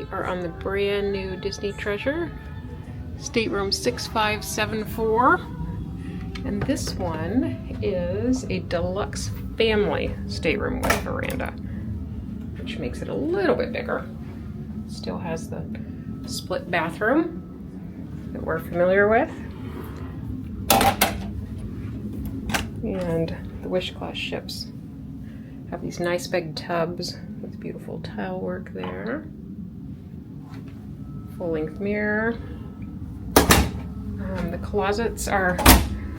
We are on the brand new Disney Treasure, stateroom 6574. And this one is a deluxe family stateroom with veranda, which makes it a little bit bigger. Still has the split bathroom that we're familiar with. And the Wish class ships have these nice big tubs with beautiful tile work there. Full-length mirror. The closets are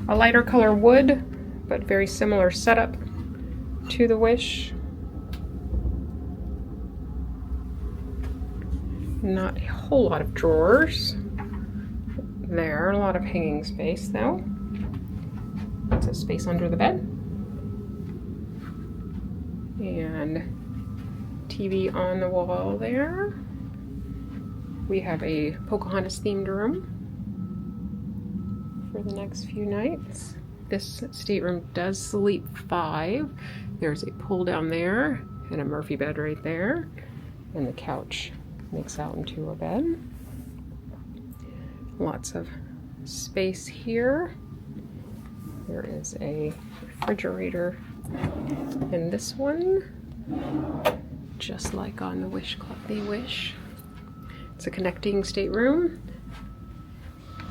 a lighter color wood, but very similar setup to the Wish. Not a whole lot of drawers there. A lot of hanging space though. Lots of space under the bed. And TV on the wall there. We have a Pocahontas themed room for the next few nights. This stateroom does sleep 5. There's a pull down there and a Murphy bed right there. And the couch makes out into a bed. Lots of space here. There is a refrigerator in this one, just like on the Wish Club, the Wish. It's a connecting stateroom,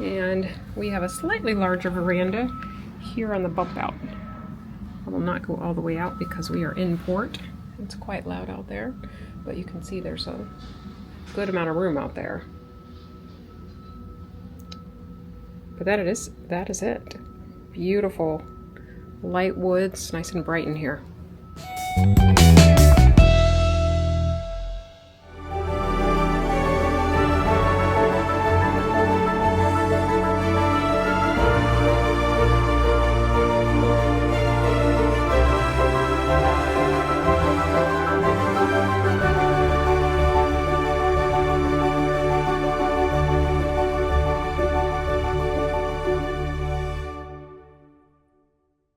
and we have a slightly larger veranda here on the bump out. I will not go all the way out because we are in port. It's quite loud out there, but you can see there's a good amount of room out there. But that is it. Beautiful light woods, nice and bright in here.